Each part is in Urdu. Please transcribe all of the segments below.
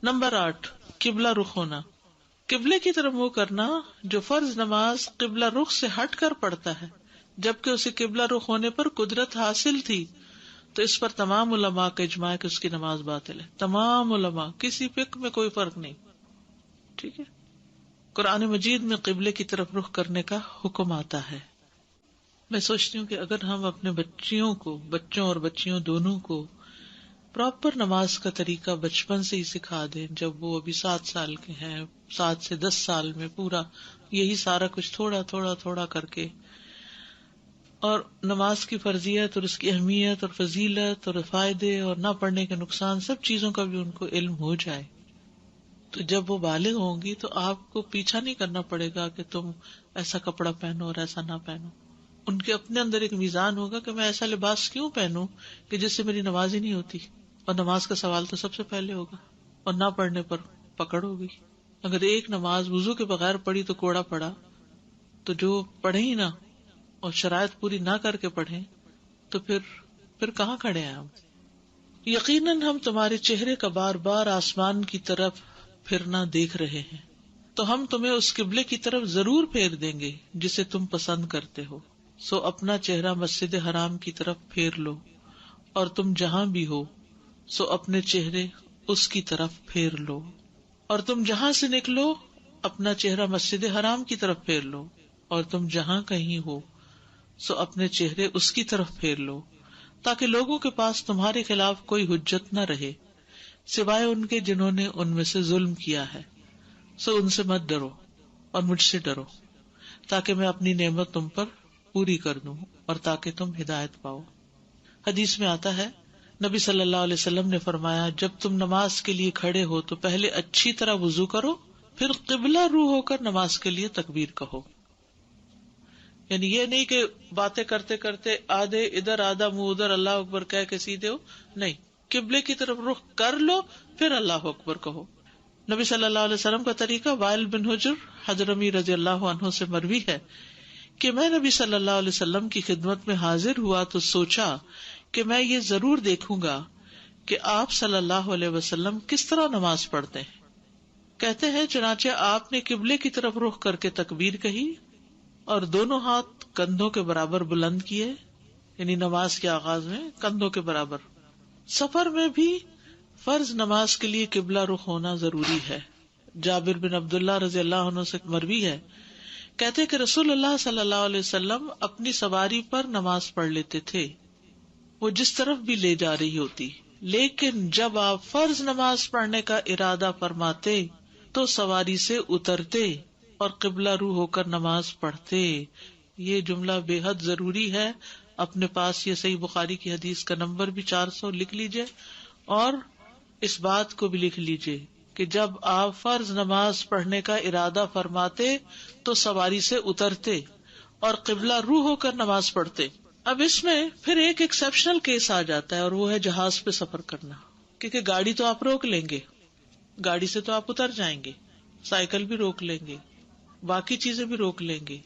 نمبر 8، قبلہ رخ ہونا، قبلے کی طرف منہ کرنا جو فرض نماز قبلہ رخ سے ہٹ کر پڑتا ہے جبکہ اسے قبلہ رخ ہونے پر قدرت حاصل تھی، تو اس پر تمام علماء کا اجماع ہے کہ اس کی نماز باطل ہے. تمام علماء، کسی فقہ میں کوئی فرق نہیں. ٹھیک ہے. قرآن مجید میں قبلے کی طرف رخ کرنے کا حکم آتا ہے. میں سوچتی ہوں کہ اگر ہم اپنے بچوں اور بچیوں دونوں کو پراپر نماز کا طریقہ بچپن سے ہی سکھا دیں، جب وہ ابھی 7 سال کے ہیں، 7 سے 10 سال میں پورا یہی سارا کچھ تھوڑا تھوڑا تھوڑا کر کے، اور نماز کی فرضیت اور اس کی اہمیت اور فضیلت اور فائدے اور نہ پڑھنے کے نقصان، سب چیزوں کا بھی ان کو علم ہو جائے، تو جب وہ بالغ ہوں گی تو آپ کو پیچھا نہیں کرنا پڑے گا کہ تم ایسا کپڑا پہنو اور ایسا نہ پہنو. ان کے اپنے اندر ایک میزان ہوگا کہ میں ایسا لباس کیوں پہنوں کہ جس سے میری نماز ہی نہیں ہوتی، اور نماز کا سوال تو سب سے پہلے ہوگا، اور نہ پڑھنے پر پکڑ ہوگی. اگر ایک نماز وضو کے بغیر پڑھی تو کوڑا پڑا، تو جو پڑھے ہی نہ اور شرائط پوری نہ کر کے پڑھیں تو پھر کہاں کھڑے ہیں ہم. یقیناً ہم تمہارے چہرے کا بار بار آسمان کی طرف پھرنا دیکھ رہے ہیں، تو ہم تمہیں اس قبلے کی طرف ضرور پھیر دیں گے جسے تم پسند کرتے ہو، سو اپنا چہرہ مسجد حرام کی طرف پھیر لو، اور تم جہاں بھی ہو سو اپنے چہرے اس کی طرف پھیر لو، اور تم جہاں سے نکلو اپنا چہرہ مسجد حرام کی طرف پھیر لو، اور تم جہاں کہیں ہو سو اپنے چہرے اس کی طرف پھیر لو، تاکہ لوگوں کے پاس تمہارے خلاف کوئی حجت نہ رہے سوائے ان کے جنہوں نے ان میں سے ظلم کیا ہے. سو ان سے مت ڈرو اور مجھ سے ڈرو، تاکہ میں اپنی نعمت تم پر پوری کر دوں اور تاکہ تم ہدایت پاؤ. حدیث میں آتا ہے، نبی صلی اللہ علیہ وسلم نے فرمایا، جب تم نماز کے لیے کھڑے ہو تو پہلے اچھی طرح وضو کرو، پھر قبلہ رو ہو کر نماز کے لیے تکبیر کہو. یعنی یہ نہیں کہ باتیں کرتے کرتے آدھے ادھر آدھا منہ ادھر اللہ اکبر کہہ کے سیدھے ہو، نہیں، قبلے کی طرف رخ کر لو پھر اللہ اکبر کہو. نبی صلی اللہ علیہ وسلم کا طریقہ وائل بن حجر حضرمی رضی اللہ عنہ سے مروی ہے کہ میں نبی صلی اللہ علیہ وسلم کی خدمت میں حاضر ہوا تو سوچا کہ میں یہ ضرور دیکھوں گا کہ آپ صلی اللہ علیہ وسلم کس طرح نماز پڑھتے ہیں. کہتے ہیں چنانچہ آپ نے قبلے کی طرف رخ کر کے تکبیر کہی اور دونوں ہاتھ کندھوں کے برابر بلند کیے، یعنی نماز کے آغاز میں کندھوں کے برابر. سفر میں بھی فرض نماز کے لیے قبلہ رخ ہونا ضروری ہے. جابر بن عبداللہ رضی اللہ عنہ سے مروی ہے، کہتے کہ رسول اللہ صلی اللہ علیہ وسلم اپنی سواری پر نماز پڑھ لیتے تھے، وہ جس طرف بھی لے جا رہی ہوتی، لیکن جب آپ فرض نماز پڑھنے کا ارادہ فرماتے تو سواری سے اترتے اور قبلہ رو ہو کر نماز پڑھتے. یہ جملہ بے حد ضروری ہے. اپنے پاس یہ صحیح بخاری کی حدیث کا نمبر بھی 400 لکھ لیجئے، اور اس بات کو بھی لکھ لیجئے کہ جب آپ فرض نماز پڑھنے کا ارادہ فرماتے تو سواری سے اترتے اور قبلہ رو ہو کر نماز پڑھتے. اب اس میں پھر ایک ایکسیپشنل کیس آ جاتا ہے، اور وہ ہے جہاز پہ سفر کرنا، کیونکہ گاڑی تو آپ روک لیں گے، گاڑی سے تو آپ اتر جائیں گے، سائیکل بھی روک لیں گے، باقی چیزیں بھی روک لیں گے،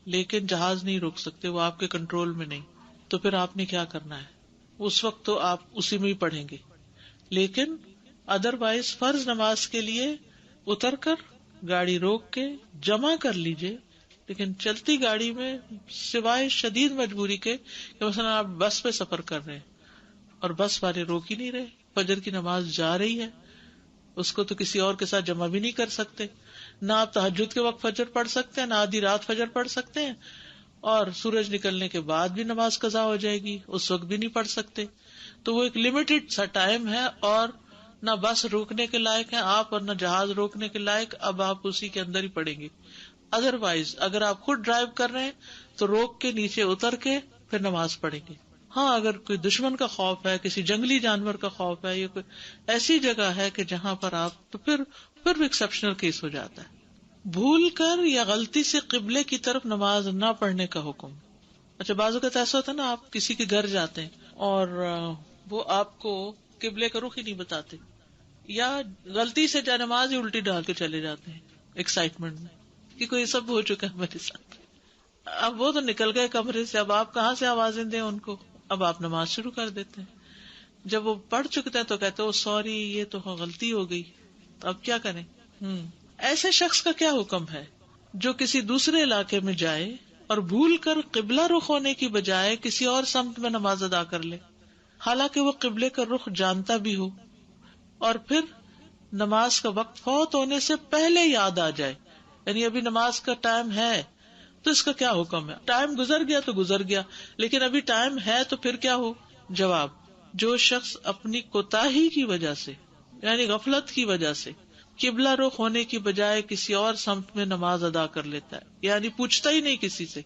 لیکن جہاز نہیں روک سکتے، وہ آپ کے کنٹرول میں نہیں. تو پھر آپ نے کیا کرنا ہے؟ اس وقت تو آپ اسی میں ہی پڑھیں گے، لیکن ادروائز فرض نماز کے لیے اتر کر گاڑی روک کے جمع کر لیجئے. لیکن چلتی گاڑی میں سوائے شدید مجبوری کے کہ مثلا آپ بس پہ سفر کر رہے ہیں اور بس والے روک ہی نہیں رہے، فجر کی نماز جا رہی ہے، اس کو تو کسی اور کے ساتھ جمع بھی نہیں کر سکتے، نہ آپ تہجد کے وقت فجر پڑھ سکتے ہیں، نہ آدھی رات فجر پڑھ سکتے ہیں، اور سورج نکلنے کے بعد بھی نماز قضا ہو جائے گی، اس وقت بھی نہیں پڑھ سکتے. تو وہ ایک لمیٹڈ سا ٹائم ہے، اور نہ بس روکنے کے لائق ہیں آپ اور نہ جہاز روکنے کے لائق. اب آپ اسی کے اندر ہی پڑیں گے. ادروائز اگر آپ خود ڈرائیو کر رہے ہیں تو روک کے نیچے اتر کے پھر نماز پڑھیں گے. ہاں، اگر کوئی دشمن کا خوف ہے، کسی جنگلی جانور کا خوف ہے، یا کوئی ایسی جگہ ہے کہ جہاں پر آپ، تو پھر ایکسیپشنل کیس ہو جاتا ہے. بھول کر یا غلطی سے قبلے کی طرف نماز نہ پڑھنے کا حکم. اچھا، بعض اوقات ایسا ہوتا ہے نا، آپ کسی کے گھر جاتے ہیں اور وہ آپ کو قبلے کا رخ ہی نہیں بتاتے، یا غلطی سے جا نماز ہی الٹی ڈال کے چلے جاتے ہیں ایکسائٹمنٹ میں کہ کوئی سب ہو چکا ہے میرے ساتھ. اب وہ تو نکل گئے کمرے سے، اب آپ کہاں سے آوازیں دیں ان کو؟ اب آپ نماز شروع کر دیتے ہیں. جب وہ پڑھ چکتے ہیں تو کہتے ہو سوری، یہ تو غلطی ہو گئی. تو اب کیا کریں؟ ایسے شخص کا کیا حکم ہے جو کسی دوسرے علاقے میں جائے اور بھول کر قبلہ رخ ہونے کی بجائے کسی اور سمت میں نماز ادا کر لے، حالانکہ وہ قبلے کا رخ جانتا بھی ہو، اور پھر نماز کا وقت فوت ہونے سے پہلے یاد آ جائے، یعنی ابھی نماز کا ٹائم ہے تو اس کا کیا حکم ہے؟ ٹائم گزر گیا تو گزر گیا، لیکن ابھی ٹائم ہے تو پھر کیا ہو؟ جواب: جو شخص اپنی کوتاہی کی وجہ سے، یعنی غفلت کی وجہ سے، قبلہ رخ ہونے کی بجائے کسی اور سمت میں نماز ادا کر لیتا ہے، یعنی پوچھتا ہی نہیں کسی سے،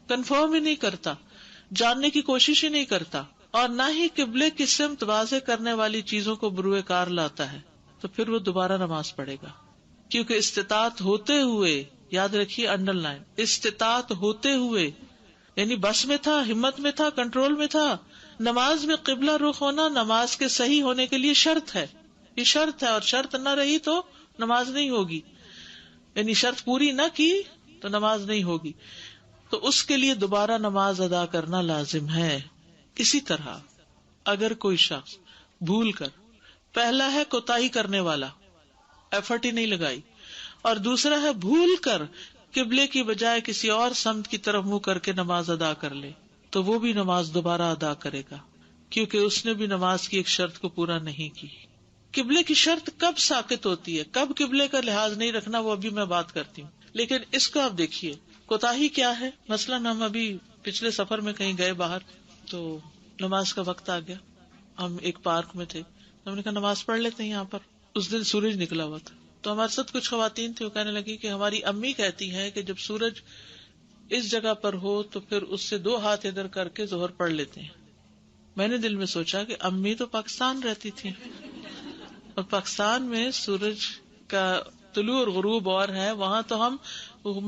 کنفرم ہی نہیں کرتا، جاننے کی کوشش ہی نہیں کرتا، اور نہ ہی قبلے کی سمت واضح کرنے والی چیزوں کو بروئے کار لاتا ہے، تو پھر وہ دوبارہ نماز پڑھے گا، کیونکہ استطاعت ہوتے ہوئے، یاد رکھیے انڈر لائن، استطاعت ہوتے ہوئے، یعنی بس میں تھا، ہمت میں تھا، کنٹرول میں تھا۔ نماز میں قبلہ رخ ہونا نماز کے صحیح ہونے کے لیے شرط ہے، یہ شرط ہے، اور شرط نہ رہی تو نماز نہیں ہوگی، یعنی شرط پوری نہ کی تو نماز نہیں ہوگی، تو اس کے لیے دوبارہ نماز ادا کرنا لازم ہے۔ اسی طرح اگر کوئی شخص بھول کر، پہلا ہے کوتاہی کرنے والا، ایفرٹ ہی نہیں لگائی، اور دوسرا ہے بھول کر قبلے کی بجائے کسی اور سمت کی طرف منہ کر کے نماز ادا کر لے، تو وہ بھی نماز دوبارہ ادا کرے گا، کیونکہ اس نے بھی نماز کی ایک شرط کو پورا نہیں کی۔ قبلے کی شرط کب ساقط ہوتی ہے، کب قبلے کا لحاظ نہیں رکھنا، وہ ابھی میں بات کرتی ہوں، لیکن اس کو آپ دیکھیے کوتاہی کیا ہے۔ مثلاً ہم ابھی پچھلے سفر میں کہیں گئے باہر، تو نماز کا وقت آ گیا، ہم ایک پارک میں تھے، ہم نے کہا نماز پڑھ لیتے ہیں یہاں پر۔ اس دن سورج نکلا ہوا تھا، تو ہمارے ساتھ کچھ خواتین تھی، وہ کہنے لگی کہ ہماری امی کہتی ہیں کہ جب سورج اس جگہ پر ہو تو پھر اس سے 2 ہاتھ ادھر کر کے ظہر پڑھ لیتے ہیں۔ میں نے دل میں سوچا کہ امی تو پاکستان رہتی تھی، اور پاکستان میں سورج کا طلوع اور غروب اور ہے، وہاں تو ہم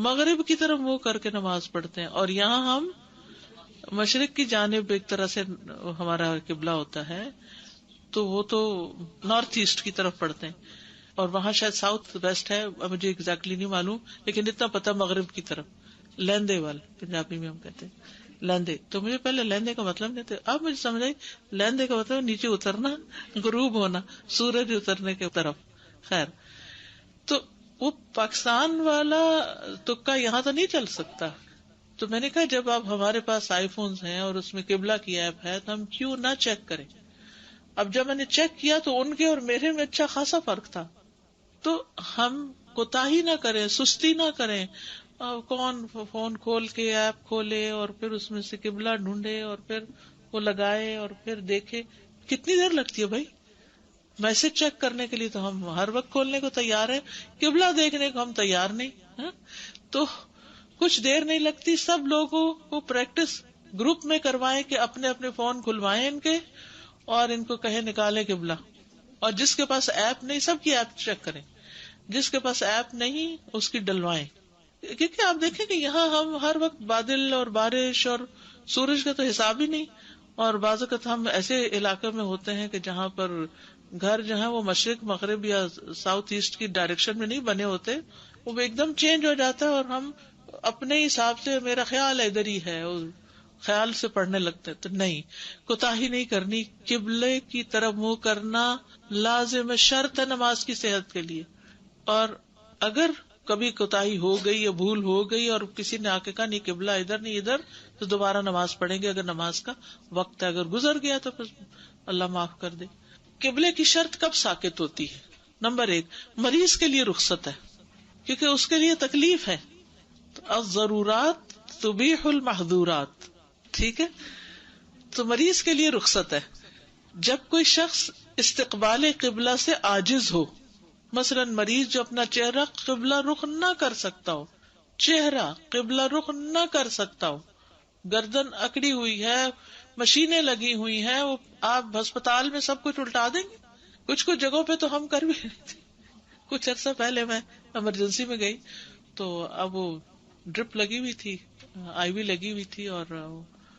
مغرب کی طرف منہ کر کے نماز پڑھتے ہیں، اور یہاں ہم مشرق کی جانب ایک طرح سے ہمارا قبلہ ہوتا ہے، تو وہ تو نارتھ ایسٹ کی طرف پڑھتے ہیں، اور وہاں شاید ساؤتھ ویسٹ ہے، مجھے ایگزیکٹلی نہیں معلوم، لیکن اتنا پتا مغرب کی طرف، لیندے والے پنجابی میں ہم کہتے ہیں لیندے۔ تو مجھے پہلے لیندے کا مطلب نہیں تھا، اب مجھے سمجھ آئی لیندے کا مطلب نیچے اترنا، غروب ہونا، سورج اترنے کے طرف۔ خیر، تو وہ پاکستان والا تکا یہاں تو نہیں چل سکتا، تو میں نے کہا جب اب ہمارے پاس آئی فونز ہیں اور اس میں قبلہ کی ایپ ہے تو ہم کیوں نہ چیک کریں۔ اب جب میں نے چیک کیا تو ان کے اور میرے میں اچھا خاصا فرق تھا، تو ہم کوتاہی نہ کریں، سستی نہ کریں، کون فون کھول کے ایپ کھولے اور پھر اس میں سے قبلہ ڈھونڈے اور پھر وہ لگائے اور پھر دیکھے، کتنی دیر لگتی ہے بھائی؟ میسج چیک کرنے کے لیے تو ہم ہر وقت کھولنے کو تیار ہیں، قبلہ دیکھنے کو ہم تیار نہیں، ہاں؟ تو کچھ دیر نہیں لگتی، سب لوگوں کو پریکٹس گروپ میں کروائیں کہ اپنے اپنے فون کھلوائیں ان کے، اور ان کو کہیں نکالیں قبلہ، اور جس کے پاس ایپ نہیں سب کی ایپ چیک کریں، جس کے پاس ایپ نہیں اس کی ڈلوائیں، کیونکہ آپ دیکھیں کہ یہاں ہم ہر وقت بادل اور بارش اور سورج کا تو حساب ہی نہیں، اور بعض اوقات ہم ایسے علاقے میں ہوتے ہیں کہ جہاں پر گھر جو ہے وہ مشرق مغرب یا ساؤتھ ایسٹ کی ڈائریکشن میں نہیں بنے ہوتے، وہ ایک دم چینج ہو جاتا ہے، اور ہم اپنے حساب سے میرا خیال ادھر ہی ہے خیال سے پڑھنے لگتے، تو نہیں، کوتاہی نہیں کرنی، قبلے کی طرف منہ کرنا لازم ہے، شرط ہے نماز کی صحت کے لیے۔ اور اگر کبھی کوتاہی ہو گئی یا بھول ہو گئی اور کسی نے آ کے کہا نہیں قبلہ ادھر نہیں ادھر، تو دوبارہ نماز پڑھیں گے اگر نماز کا وقت ہے، اگر گزر گیا تو پھر اللہ معاف کر دے۔ قبلے کی شرط کب ساقط ہوتی ہے؟ نمبر 1، مریض کے لیے رخصت ہے، کیونکہ اس کے لیے تکلیف ہے، تو الضرورات تبیح المحظورات، ٹھیک ہے، تو مریض کے لیے رخصت ہے۔ جب کوئی شخص استقبال قبلہ سے عاجز ہو، مثلا مریض جو اپنا چہرہ قبلہ رخ نہ کر سکتا ہو، چہرہ قبلہ رخ نہ کر سکتا ہو، گردن اکڑی ہوئی ہے، مشینیں لگی ہوئی ہیں، وہ آپ ہسپتال میں سب کچھ الٹا دیں گے، کچھ جگہوں پہ تو ہم کر بھی نہیں تھے۔ کچھ عرصہ پہلے میں ایمرجنسی میں گئی، تو اب وہ ڈرپ لگی ہوئی تھی، آئی وی لگی ہوئی تھی، اور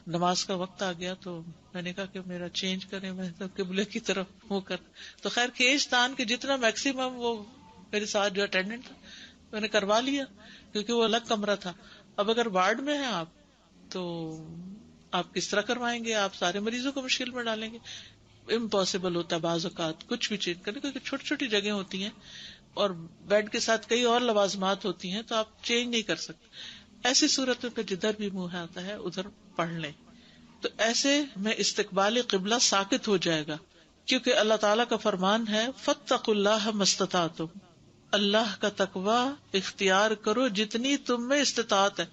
نماز کا وقت آ گیا، تو میں نے کہا کہ میرا چینج کریں، میں تو قبلے کی طرف منہ کر، تو خیر کیش تان کے جتنا میکسیمم وہ میرے ساتھ جو اٹینڈنٹ تھا میں نے کروا لیا، کیونکہ وہ الگ کمرہ تھا۔ اب اگر وارڈ میں ہیں آپ تو آپ کس طرح کروائیں گے؟ آپ سارے مریضوں کو مشکل میں ڈالیں گے۔ امپاسبل ہوتا ہے بعض اوقات کچھ بھی چینج کرنے، کیونکہ چھوٹی چھوٹی جگہ ہوتی ہیں اور بیڈ کے ساتھ کئی اور لوازمات ہوتی ہیں تو آپ چینج نہیں کر سکتے. ایسی صورت میں پھر جدھر بھی منہ آتا ہے ادھر پڑھ لیں. تو ایسے میں استقبال قبلہ ساکت ہو جائے گا، کیونکہ اللہ تعالیٰ کا فرمان ہے فاتقوا اللہ ما استطعتم، اللہ کا تقوی اختیار کرو جتنی تم میں استطاعت ہے،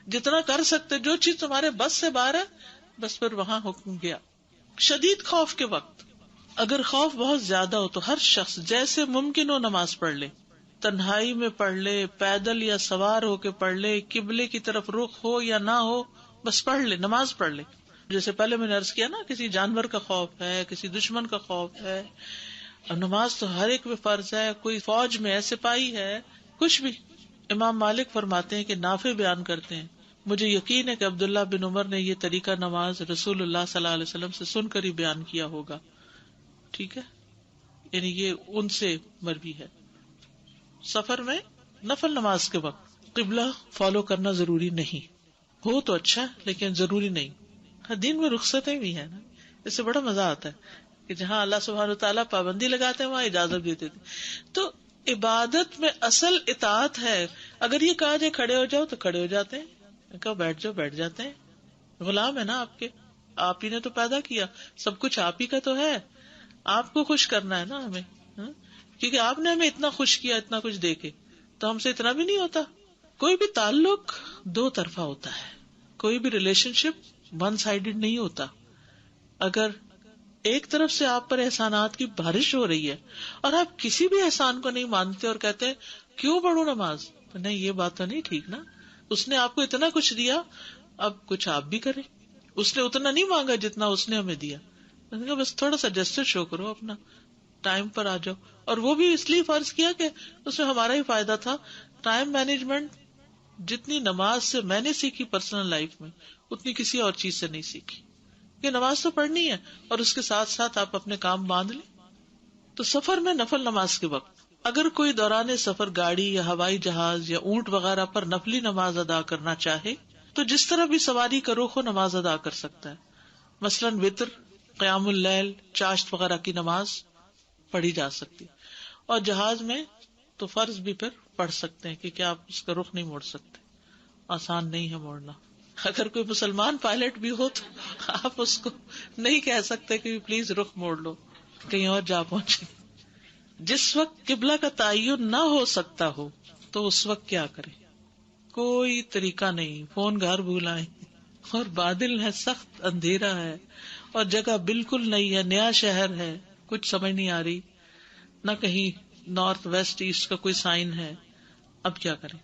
جتنا کر سکتے، جو چیز تمہارے بس سے باہر ہے بس پھر وہاں حکم گیا. شدید خوف کے وقت اگر خوف بہت زیادہ ہو تو ہر شخص جیسے ممکن ہو نماز پڑھ لے، تنہائی میں پڑھ لے، پیدل یا سوار ہو کے پڑھ لے، قبلے کی طرف رخ ہو یا نہ ہو، بس پڑھ لے، نماز پڑھ لے. جیسے پہلے میں نے عرض کیا نا، کسی جانور کا خوف ہے، کسی دشمن کا خوف ہے، اب نماز تو ہر ایک میں فرض ہے، کوئی فوج میں ہے، سپاہی ہے، کچھ بھی. امام مالک فرماتے ہیں کہ نافع بیان کرتے ہیں مجھے یقین ہے کہ عبداللہ بن عمر نے یہ طریقہ نماز رسول اللہ صلی اللہ علیہ وسلم سے سن کر ہی بیان کیا ہوگا. ٹھیک ہے، یعنی یہ ان سے مروی ہے. سفر میں نفل نماز کے وقت قبلہ فالو کرنا ضروری نہیں، ہو تو اچھا لیکن ضروری نہیں. دین میں رخصتیں بھی ہیں نا، اس سے بڑا مزہ آتا ہے کہ جہاں اللہ سبحانہ وتعالیٰ پابندی لگاتے ہیں وہاں اجازت دیتے تھے. تو عبادت میں اصل اطاعت ہے. اگر یہ کہا جائے کھڑے ہو جاؤ تو کھڑے ہو جاتے ہیں، کہا بیٹھ جاؤ بیٹھ جاتے ہیں. غلام ہے نا آپ کے، آپ ہی نے تو پیدا کیا، سب کچھ آپ ہی کا تو ہے، آپ کو خوش کرنا ہے نا ہمیں. کیونکہ آپ نے ہمیں اتنا خوش کیا، اتنا کچھ دے کے، تو ہم سے اتنا بھی نہیں ہوتا. کوئی بھی تعلق دو طرفہ ہوتا ہے، کوئی بھی ریلیشن شپ ون سائیڈڈ نہیں ہوتا. اگر ایک طرف سے آپ پر احسانات کی بارش ہو رہی ہے اور آپ کسی بھی احسان کو نہیں مانتے اور کہتے ہیں کیوں پڑھوں نماز، تو نہیں، یہ بات تو نہیں ٹھیک نا. اس نے آپ کو اتنا کچھ دیا، اب کچھ آپ بھی کریں. اس نے اتنا نہیں مانگا جتنا اس نے ہمیں دیا، بس تھوڑا سا جسٹس شو کرو، اپنا ٹائم پر آ جاؤ. اور وہ بھی اس لیے فرض کیا کہ اس میں ہمارا ہی فائدہ تھا. ٹائم مینجمنٹ جتنی نماز سے میں نے سیکھی پرسنل لائف میں، اتنی کسی اور چیز سے نہیں سیکھی. کہ نماز تو پڑھنی ہے اور اس کے ساتھ ساتھ آپ اپنے کام باندھ لیں. تو سفر میں نفل نماز کے وقت اگر کوئی دوران سفر گاڑی یا ہوائی جہاز یا اونٹ وغیرہ پر نفلی نماز ادا کرنا چاہے تو جس طرح بھی سواری کا رخ ہو نماز ادا کر سکتا ہے. مثلاً وتر، قیام اللیل، چاشت وغیرہ کی نماز پڑھی جا سکتی. اور جہاز میں تو فرض بھی پھر پڑھ سکتے ہیں کیونکہ آپ اس کا رخ نہیں موڑ سکتے، آسان نہیں ہے موڑنا. اگر کوئی مسلمان پائلٹ بھی ہو تو آپ اس کو نہیں کہہ سکتے کہ پلیز رخ موڑ لو، کہیں اور جا پہنچے. جس وقت قبلہ کا تعین نہ ہو سکتا ہو تو اس وقت کیا کریں؟ کوئی طریقہ نہیں. فون گھر بھولائیں، اور بادل ہے، سخت اندھیرا ہے، اور جگہ بالکل نہیں ہے، نیا شہر ہے، کچھ سمجھ نہیں آ رہی، نہ کہیں نارتھ ویسٹ ایسٹ کا کوئی سائن ہے. اب کیا کریں؟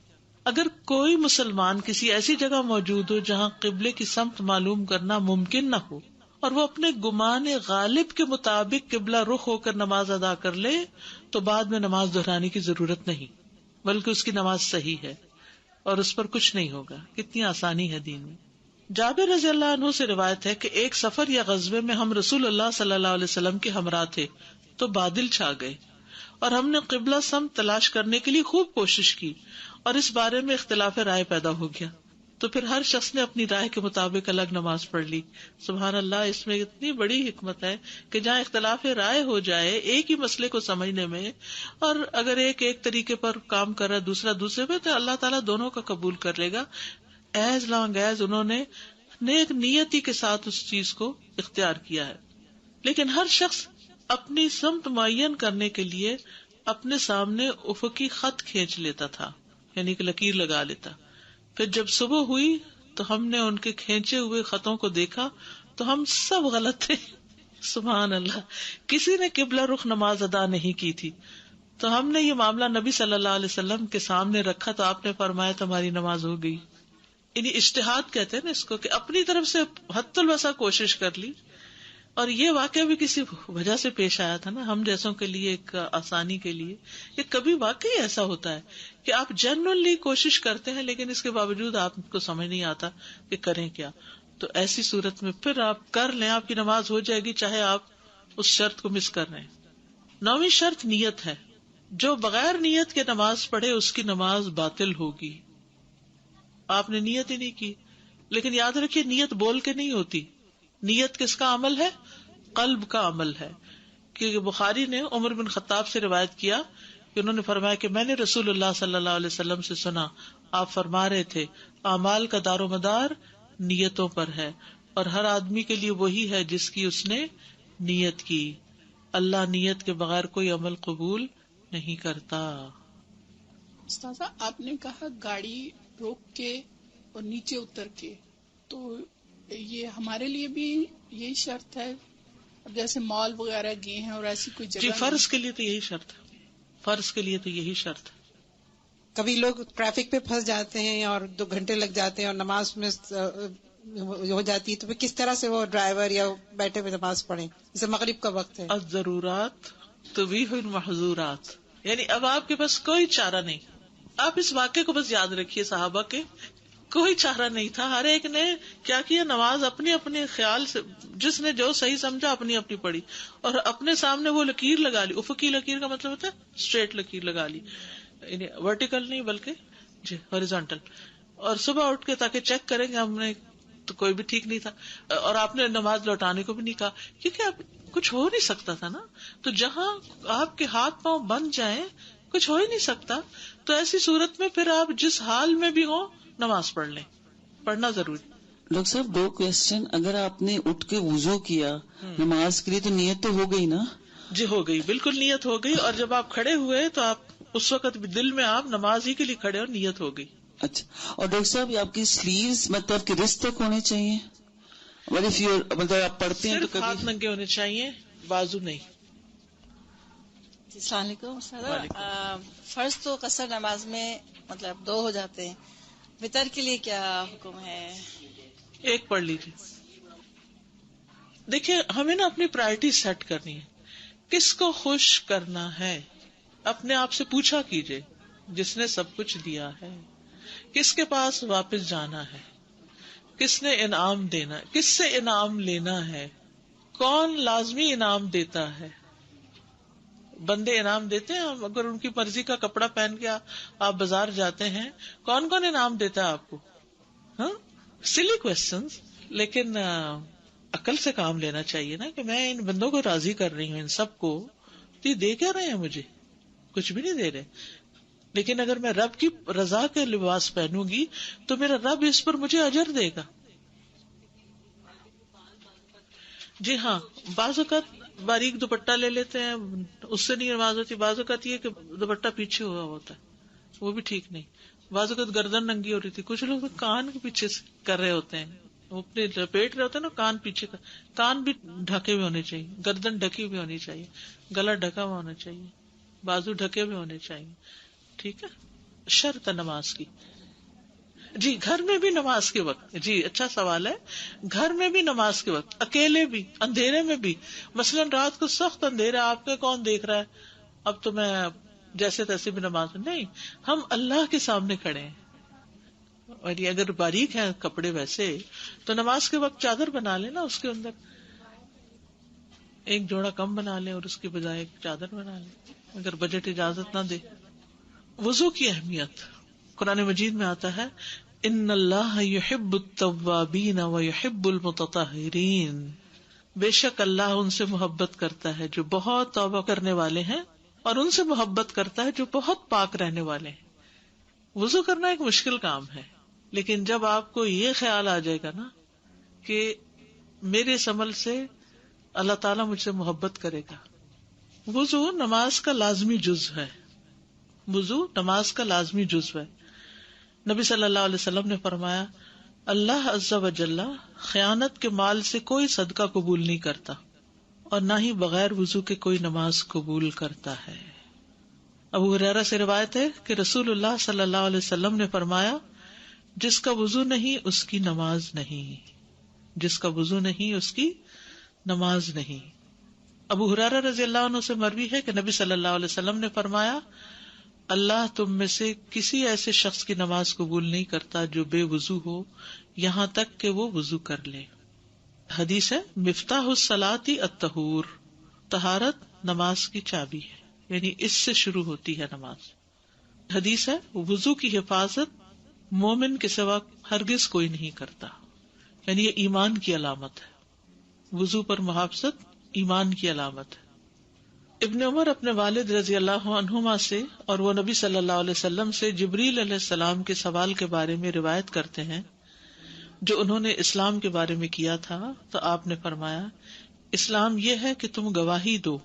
اگر کوئی مسلمان کسی ایسی جگہ موجود ہو جہاں قبلے کی سمت معلوم کرنا ممکن نہ ہو اور وہ اپنے گمان غالب کے مطابق قبلہ رخ ہو کر نماز ادا کر لے تو بعد میں نماز دہرانے کی ضرورت نہیں، بلکہ اس کی نماز صحیح ہے اور اس پر کچھ نہیں ہوگا. کتنی آسانی ہے دین میں. جابر رضی اللہ عنہ سے روایت ہے کہ ایک سفر یا غزوے میں ہم رسول اللہ صلی اللہ علیہ وسلم کے ہمراہ تھے تو بادل چھا گئے اور ہم نے قبلہ سمت تلاش کرنے کے لیے خوب کوشش کی اور اس بارے میں اختلاف رائے پیدا ہو گیا. تو پھر ہر شخص نے اپنی رائے کے مطابق الگ نماز پڑھ لی. سبحان اللہ، اس میں اتنی بڑی حکمت ہے کہ جہاں اختلاف رائے ہو جائے ایک ہی مسئلے کو سمجھنے میں، اور اگر ایک طریقے پر کام کر رہا ہے دوسرا دوسرے پہ، تو اللہ تعالیٰ دونوں کا قبول کر لے گا ایز لانگ ایز انہوں نے نیک نیتی کے ساتھ اس چیز کو اختیار کیا ہے. لیکن ہر شخص اپنی سمت معین کرنے کے لیے اپنے سامنے افقی خط کھینچ لیتا تھا، یعنی کہ لکیر لگا لیتا. پھر جب صبح ہوئی تو ہم نے ان کے کھینچے ہوئے خطوں کو دیکھا تو ہم سب غلط تھے. سبحان اللہ، کسی نے قبلہ رخ نماز ادا نہیں کی تھی. تو ہم نے یہ معاملہ نبی صلی اللہ علیہ وسلم کے سامنے رکھا تو آپ نے فرمایا تمہاری نماز ہو گئی. یعنی اجتہاد کہتے ہیں نا اس کو، کہ اپنی طرف سے حد الوسع کوشش کر لی. اور یہ واقعہ بھی کسی وجہ سے پیش آیا تھا نا، ہم جیسوں کے لیے ایک آسانی کے لیے. یہ کبھی واقعی ایسا ہوتا ہے کہ آپ جنرلی کوشش کرتے ہیں لیکن اس کے باوجود آپ کو سمجھ نہیں آتا کہ کریں کیا. تو ایسی صورت میں پھر آپ کر لیں، آپ کی نماز ہو جائے گی چاہے آپ اس شرط کو مس کر رہے ہیں. 9ویں شرط نیت ہے. جو بغیر نیت کے نماز پڑھے اس کی نماز باطل ہوگی. آپ نے نیت ہی نہیں کی. لیکن یاد رکھیے نیت بول کے نہیں ہوتی، نیت کس کا عمل ہے؟ قلب کا عمل ہے. کیونکہ بخاری نے عمر بن خطاب سے روایت کیا کہ انہوں نے فرمایا کہ میں نے رسول اللہ صلی اللہ علیہ وسلم سے سنا، آپ فرما رہے تھے اعمال کا دار و مدار نیتوں پر ہے، اور ہر آدمی کے لیے وہی ہے جس کی اس نے نیت کی. اللہ نیت کے بغیر کوئی عمل قبول نہیں کرتا. استاذہ آپ نے کہا گاڑی روک کے اور نیچے اتر کے، تو یہ ہمارے لیے بھی یہی شرط ہے؟ اب جیسے مال وغیرہ گئے ہیں اور ایسی کوئی جگہ جی فرض کے لیے تو یہی شرط ہے، فرض کے لیے تو یہی شرط ہے. کبھی لوگ ٹریفک پہ پھنس جاتے ہیں اور 2 گھنٹے لگ جاتے ہیں اور نماز میں ہو جاتی ہے، تو پھر کس طرح سے وہ ڈرائیور یا بیٹھے ہوئے نماز پڑھیں؟ جیسے مغرب کا وقت ہے. الضرورات تبیح المحظورات، یعنی اب آپ کے پاس کوئی چارہ نہیں. آپ اس واقعے کو بس یاد رکھیے، صحابہ کے کوئی چارہ نہیں تھا، ہر ایک نے کیا کیا، نماز اپنے اپنے خیال سے جس نے جو صحیح سمجھا اپنی اپنی پڑھی، اور اپنے سامنے وہ لکیر لگا لی. افقی لکیر کا مطلب ہوتا ہے اسٹریٹ لکیر لگا لی، یعنی ورٹیکل نہیں بلکہ جی ہاریزونٹل. اور صبح اٹھ کے تاکہ چیک کریں گے ہم نے، تو کوئی بھی ٹھیک نہیں تھا. اور آپ نے نماز لوٹانے کو بھی نہیں کہا، کیونکہ اب کچھ ہو نہیں سکتا تھا نا. تو جہاں آپ کے ہاتھ پاؤں بن جائیں کچھ ہو ہی نہیں سکتا، تو ایسی صورت میں پھر آپ جس حال میں بھی ہوں نماز پڑھ لیں، پڑھنا ضروری. ڈاکٹر صاحب 2 کوسچن. اگر آپ نے اٹھ کے وضو کیا نماز کے لیے تو نیت تو ہو گئی نا؟ جی ہو گئی، بالکل نیت ہو گئی. اور جب آپ کھڑے ہوئے تو آپ اس وقت بھی دل میں آپ نماز ہی کے لیے کھڑے اور نیت ہو گئی. اچھا. اور ڈاکٹر صاحب آپ کی سلیوز مطلب کہ رسٹ تک ہونے چاہیے؟ مطلب آپ پڑھتے ہیں تو صرف ہاتھ کبھی ننگے ہونے چاہیے، بازو نہیں. السلام علیکم. فرض تو قصر نماز میں مطلب 2 ہو جاتے ہیں، وتر کے لیے کیا حکم ہے؟ ایک پڑھ لیجیے. دیکھیے ہمیں نا اپنی پرائرٹی سیٹ کرنی ہے. کس کو خوش کرنا ہے اپنے آپ سے پوچھا کیجئے. جس نے سب کچھ دیا ہے، کس کے پاس واپس جانا ہے، کس نے انعام دینا ہے، کس سے انعام لینا ہے، کون لازمی انعام دیتا ہے. بندے انعام دیتے ہیں، اگر ان کی مرضی کا کپڑا پہن کے آپ بازار جاتے ہیں، کون کون انعام دیتا ہے آپ کو؟ ہاں سلی کوسچنز. لیکن عقل سے کام لینا چاہیے نا کہ میں ان بندوں کو راضی کر رہی ہوں، ان سب کو، تو یہ دے کیا رہے ہیں مجھے؟ کچھ بھی نہیں دے رہے. لیکن اگر میں رب کی رضا کے لباس پہنوں گی تو میرا رب اس پر مجھے اجر دے گا. جی ہاں، بعض اوقات باریک دوپٹہ لے لیتے ہیں، اس سے نہیں نماز ہوتی. بعض اوقات یہ کہ دوپٹہ پیچھے ہوا ہوتا ہے، وہ بھی ٹھیک نہیں. بعض اوقات گردن ننگی ہو رہی تھی، کچھ لوگ کان کے پیچھے سے کر رہے ہوتے ہیں، وہ اپنے لپیٹ رہے ہوتے ہیں نا کان پیچھے کا. کان بھی ڈھکے ہوئے ہونے چاہیے، گردن ڈھکی ہوئی ہونی چاہیے، گلا ڈھکا ہوا ہونا چاہیے، بازو ڈھکے ہوئے ہونے چاہیے. ٹھیک ہے، شرط ہے نماز کی. جی گھر میں بھی نماز کے وقت، جی اچھا سوال ہے. گھر میں بھی نماز کے وقت، اکیلے بھی، اندھیرے میں بھی. مثلاً رات کو سخت اندھیرا، آپ کے کون دیکھ رہا ہے، اب تو میں جیسے تیسے بھی نماز نہیں، ہم اللہ کے سامنے کھڑے ہیں. اور یہ اگر باریک ہیں کپڑے ویسے تو نماز کے وقت چادر بنا لیں نا، اس کے اندر ایک جوڑا کم بنا لیں اور اس کے بجائے ایک چادر بنا لیں، اگر بجٹ اجازت نہ دے. وضو کی اہمیت قرآن مجید میں آتا ہے، ان اللہ یحب التوابین ویحب المتطہرین. بے شک اللہ ان سے محبت کرتا ہے جو بہت توبہ کرنے والے ہیں، اور ان سے محبت کرتا ہے جو بہت پاک رہنے والے ہیں. وضو کرنا ایک مشکل کام ہے، لیکن جب آپ کو یہ خیال آ جائے گا نا کہ میرے اس عمل سے اللہ تعالیٰ مجھ سے محبت کرے گا. وضو نماز کا لازمی جز ہے، وضو نماز کا لازمی جزو ہے. نبی صلی اللہ علیہ وسلم نے فرمایا، اللہ عز و جل خیانت کے مال سے کوئی صدقہ قبول نہیں کرتا، اور نہ ہی بغیر وضو کے کوئی نماز قبول کرتا ہے. ابو ہریرہ سے روایت ہے کہ رسول اللہ صلی اللہ علیہ وسلم نے فرمایا، جس کا وضو نہیں اس کی نماز نہیں، جس کا وضو نہیں اس کی نماز نہیں. ابو ہریرہ رضی اللہ عنہ سے مروی ہے کہ نبی صلی اللہ علیہ وسلم نے فرمایا، اللہ تم میں سے کسی ایسے شخص کی نماز قبول نہیں کرتا جو بے وضو ہو یہاں تک کہ وہ وضو کر لے. حدیث ہے، مفتاح الصلاۃ الطہور، طہارت نماز کی چابی ہے، یعنی اس سے شروع ہوتی ہے نماز. حدیث ہے، وضو کی حفاظت مومن کے سوا ہرگز کوئی نہیں کرتا، یعنی یہ ایمان کی علامت ہے. وضو پر محافظت ایمان کی علامت ہے۔ ابن عمر اپنے والد رضی اللہ عنہما سے اور وہ نبی صلی اللہ علیہ وسلم سے جبریل علیہ السلام کے سوال کے بارے میں روایت کرتے ہیں جو انہوں نے اسلام کے بارے میں کیا تھا، تو آپ نے فرمایا اسلام یہ ہے کہ تم گواہی دو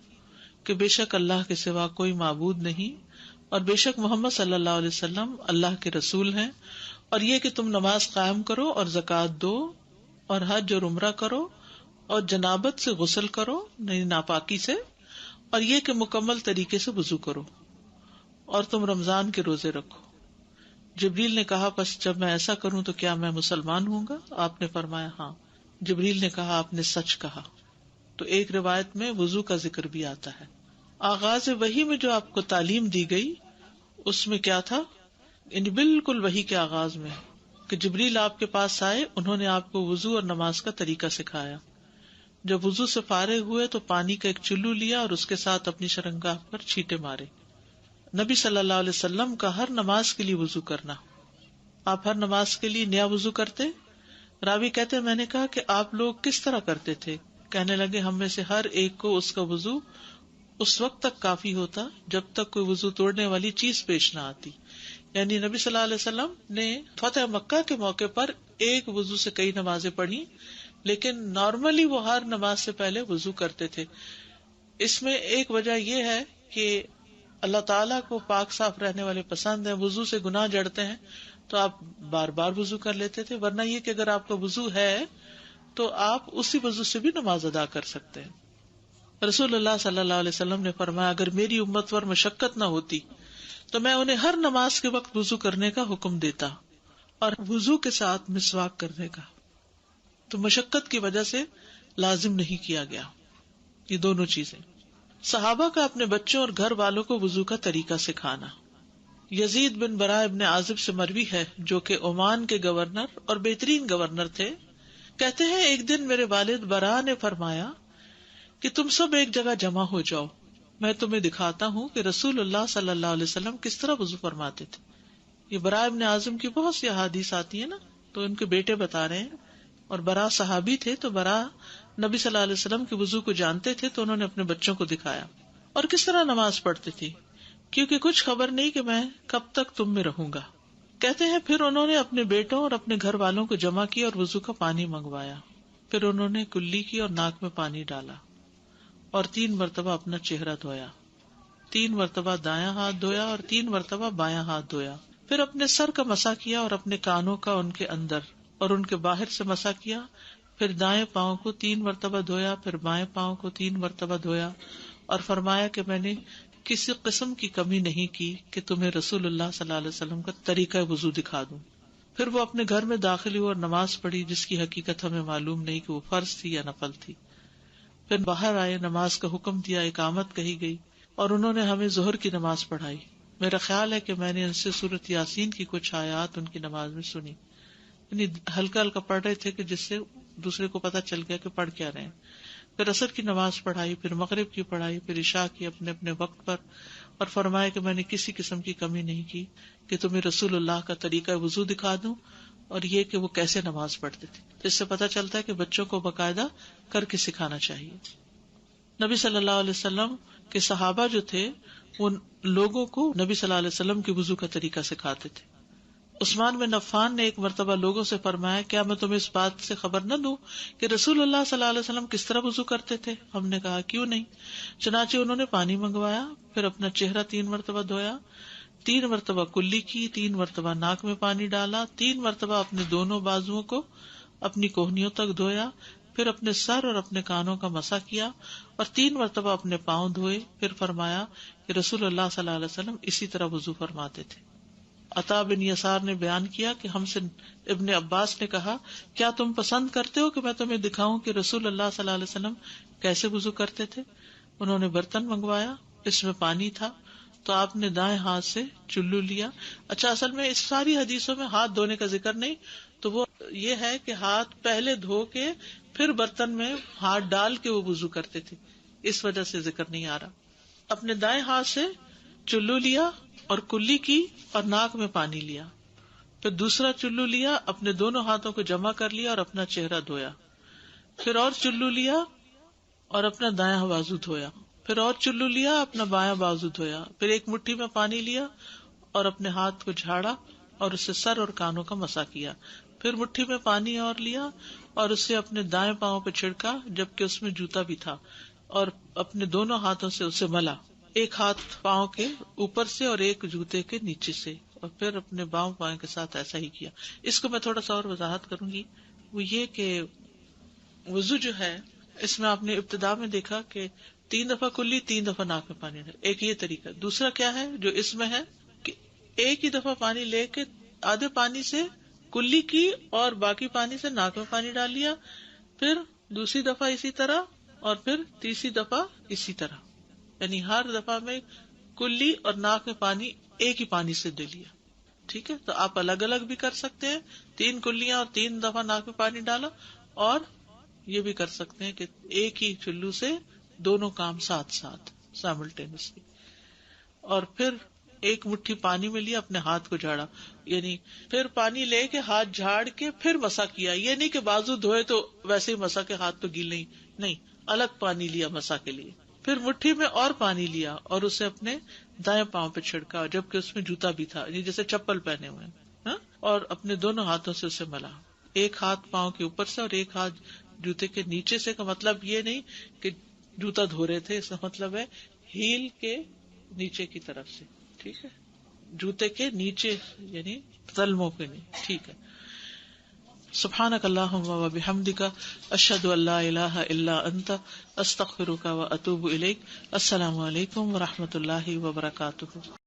کہ بے شک اللہ کے سوا کوئی معبود نہیں اور بے شک محمد صلی اللہ علیہ وسلم اللہ کے رسول ہیں، اور یہ کہ تم نماز قائم کرو اور زکوٰۃ دو اور حج اور عمرہ کرو اور جنابت سے غسل کرو یعنی ناپاکی سے، اور یہ کہ مکمل طریقے سے وضو کرو، اور تم رمضان کے روزے رکھو۔ جبریل نے کہا پس جب میں ایسا کروں تو کیا میں مسلمان ہوں گا؟ آپ نے فرمایا ہاں۔ جبریل نے کہا آپ نے سچ کہا۔ تو ایک روایت میں وضو کا ذکر بھی آتا ہے۔ آغاز وحی میں جو آپ کو تعلیم دی گئی اس میں کیا تھا؟ یعنی بالکل وحی کے آغاز میں کہ جبریل آپ کے پاس آئے، انہوں نے آپ کو وضو اور نماز کا طریقہ سکھایا۔ جب وضو سے فارغ ہوئے تو پانی کا ایک چلو لیا اور اس کے ساتھ اپنی شرمگاہ پر چھینٹے مارے۔ نبی صلی اللہ علیہ وسلم کا ہر نماز کے لیے وضو کرنا۔ آپ ہر نماز کے لیے نیا وضو کرتے؟ راوی کہتے میں نے کہا کہ آپ لوگ کس طرح کرتے تھے؟ کہنے لگے ہم میں سے ہر ایک کو اس کا وضو اس وقت تک کافی ہوتا جب تک کوئی وضو توڑنے والی چیز پیش نہ آتی۔ یعنی نبی صلی اللہ علیہ وسلم نے فتح مکہ کے موقع پر ایک وضو سے کئی نمازیں پڑھی، لیکن نارملی وہ ہر نماز سے پہلے وضو کرتے تھے۔ اس میں ایک وجہ یہ ہے کہ اللہ تعالیٰ کو پاک صاف رہنے والے پسند ہیں، وضو سے گناہ جڑتے ہیں تو آپ بار بار وضو کر لیتے تھے، ورنہ یہ کہ اگر آپ کا وضو ہے تو آپ اسی وضو سے بھی نماز ادا کر سکتے ہیں۔ رسول اللہ صلی اللہ علیہ وسلم نے فرمایا اگر میری امت پر مشقت نہ ہوتی تو میں انہیں ہر نماز کے وقت وضو کرنے کا حکم دیتا اور وضو کے ساتھ مسواک کرنے کا، تو مشقت کی وجہ سے لازم نہیں کیا گیا۔ یہ دونوں چیزیں صحابہ کا اپنے بچوں اور گھر والوں کو وضو کا طریقہ سکھانا۔ یزید بن برا ابن عازب سے مروی ہے جو کہ عمان کے گورنر اور بہترین گورنر تھے، کہتے ہیں ایک دن میرے والد برا نے فرمایا کہ تم سب ایک جگہ جمع ہو جاؤ، میں تمہیں دکھاتا ہوں کہ رسول اللہ صلی اللہ علیہ وسلم کس طرح وضو فرماتے تھے۔ یہ برا ابن عازم کی بہت سی احادیث آتی ہیں نا، تو ان کے بیٹے بتا رہے ہیں، اور برا صحابی تھے تو برا نبی صلی اللہ علیہ وسلم کے وضو کو جانتے تھے، تو انہوں نے اپنے بچوں کو دکھایا۔ اور کس طرح نماز پڑھتی تھی، کیونکہ کچھ خبر نہیں کہ میں کب تک تم میں رہوں گا۔ کہتے ہیں پھر انہوں نے اپنے بیٹوں اور اپنے گھر والوں کو جمع کیا اور وضو کا پانی منگوایا، پھر انہوں نے کلی کی اور ناک میں پانی ڈالا اور 3 مرتبہ اپنا چہرہ دھویا، 3 مرتبہ دایاں ہاتھ دھویا اور 3 مرتبہ بایاں ہاتھ دھویا، پھر اپنے سر کا مسح کیا اور اپنے کانوں کا ان کے اندر اور ان کے باہر سے مسح کیا، پھر دائیں پاؤں کو 3 مرتبہ دھویا، پھر بائیں پاؤں کو 3 مرتبہ دھویا، اور فرمایا کہ میں نے کسی قسم کی کمی نہیں کی کہ تمہیں رسول اللہ صلی اللہ علیہ وسلم کا طریقہ وضو دکھا دوں۔ پھر وہ اپنے گھر میں داخل ہوئے اور نماز پڑھی، جس کی حقیقت ہمیں معلوم نہیں کہ وہ فرض تھی یا نفل تھی۔ پھر باہر آئے، نماز کا حکم دیا، اقامت کہی گئی اور انہوں نے ہمیں ظہر کی نماز پڑھائی۔ میرا خیال ہے کہ میں نے ان سے سورۃ یاسین کی کچھ آیات ان کی نماز میں سنی، یعنی ہلکا ہلکا پڑھ رہے تھے کہ جس سے دوسرے کو پتہ چل گیا کہ پڑھ کیا رہے ہیں۔ پھر عصر کی نماز پڑھائی، پھر مغرب کی پڑھائی، پھر عشاء کی اپنے اپنے وقت پر، اور فرمایا کہ میں نے کسی قسم کی کمی نہیں کی کہ تمہیں رسول اللہ کا طریقہ وضو دکھا دوں اور یہ کہ وہ کیسے نماز پڑھتے تھے۔ اس سے پتہ چلتا ہے کہ بچوں کو باقاعدہ کر کے سکھانا چاہیے۔ نبی صلی اللہ علیہ وسلم کے صحابہ جو تھے وہ لوگوں کو نبی صلی اللہ علیہ وسلم کے وضو کا طریقہ سکھاتے تھے۔ عثمان بن عفان نے ایک مرتبہ لوگوں سے فرمایا کیا میں تمہیں اس بات سے خبر نہ دوں کہ رسول اللہ صلی اللہ علیہ وسلم کس طرح وضو کرتے تھے؟ ہم نے کہا کیوں نہیں؟ چنانچہ انہوں نے پانی منگوایا، پھر اپنا چہرہ 3 مرتبہ دھویا، 3 مرتبہ کلی کی، 3 مرتبہ ناک میں پانی ڈالا، 3 مرتبہ اپنے دونوں بازوؤں کو اپنی کوہنیوں تک دھویا، پھر اپنے سر اور اپنے کانوں کا مسح کیا اور 3 مرتبہ اپنے پاؤں دھوئے، پھر فرمایا کہ رسول اللہ صلی اللہ علیہ وسلم اسی طرح وضو فرماتے تھے۔ عطا بن یسار نے بیان کیا کہ ہم سے ابن عباس نے کہا کیا تم پسند کرتے ہو کہ میں تمہیں دکھاؤں کہ رسول اللہ صلی اللہ علیہ وسلم کیسے وضو کرتے تھے؟ انہوں نے برتن منگوایا، اس میں پانی تھا تو آپ نے دائیں ہاتھ سے چلو لیا۔ اچھا، اصل میں اس ساری حدیثوں میں ہاتھ دھونے کا ذکر نہیں، تو وہ یہ ہے کہ ہاتھ پہلے دھو کے پھر برتن میں ہاتھ ڈال کے وہ وضو کرتے تھے، اس وجہ سے ذکر نہیں آ رہا۔ اپنے دائیں ہاتھ سے چلو لیا اور کلی کی اور ناک میں پانی لیا، پھر دوسرا چلو لیا، اپنے دونوں ہاتھوں کو جمع کر لیا اور اپنا چہرہ دھویا، پھر اور چلو لیا اور اپنا دایاں بازو دھویا، پھر اور چلو لیا، اپنا بایاں بازو دھویا، پھر ایک مٹھی میں پانی لیا اور اپنے ہاتھ کو جھاڑا اور اسے سر اور کانوں کا مسح کیا، پھر مٹھی میں پانی اور لیا اور اسے اپنے دائیں پاؤں پہ چھڑکا جبکہ اس میں جوتا بھی تھا، اور اپنے دونوں ہاتھوں سے اسے ملا، ایک ہاتھ پاؤں کے اوپر سے اور ایک جوتے کے نیچے سے، اور پھر اپنے باؤں پاؤں کے ساتھ ایسا ہی کیا۔ اس کو میں تھوڑا سا اور وضاحت کروں گی، وہ یہ کہ وضو جو ہے اس میں آپ نے ابتدا میں دیکھا کہ 3 دفعہ کلی، 3 دفعہ ناک میں پانی ڈال، ایک یہ طریقہ۔ دوسرا کیا ہے جو اس میں ہے کہ ایک ہی دفعہ پانی لے کے آدھے پانی سے کلی کی اور باقی پانی سے ناک میں پانی ڈال لیا، پھر دوسری دفعہ اسی طرح، اور پھر تیسری دفعہ اسی طرح، یعنی ہر دفعہ میں کلی اور ناک میں پانی ایک ہی پانی سے دے لیا۔ ٹھیک ہے، تو آپ الگ الگ بھی کر سکتے ہیں، 3 کلیاں اور 3 دفعہ ناک میں پانی ڈالا، اور یہ بھی کر سکتے ہیں کہ ایک ہی چلو سے دونوں کام ساتھ ساتھ سائملٹینیسلی، اور پھر ایک مٹھی پانی میں لیا، اپنے ہاتھ کو جھاڑا، یعنی پھر پانی لے کے ہاتھ جھاڑ کے پھر مسح کیا، یہ نہیں کہ بازو دھوئے تو ویسے ہی مسح کے ہاتھ تو گیل نہیں، الگ پانی لیا مسح کے لیے، پھر مٹھی میں اور پانی لیا اور اسے اپنے دائیں پاؤں پہ چھڑکا جبکہ اس میں جوتا بھی تھا، جیسے چپل پہنے ہوئے ہیں، اور اپنے دونوں ہاتھوں سے اسے ملا، ایک ہاتھ پاؤں کے اوپر سے اور ایک ہاتھ جوتے کے نیچے سے، کا مطلب یہ نہیں کہ جوتا دھو رہے تھے، اس کا مطلب ہے ہیل کے نیچے کی طرف سے، ٹھیک ہے، جوتے کے نیچے یعنی تلموں کے نہیں، ٹھیک ہے۔ سبحانک اللہم و بحمدک، اشہد ان لا الہ الا انت، استغفرک و اتوب الیک۔ السلام علیکم و رحمۃ اللہ وبرکاتہ۔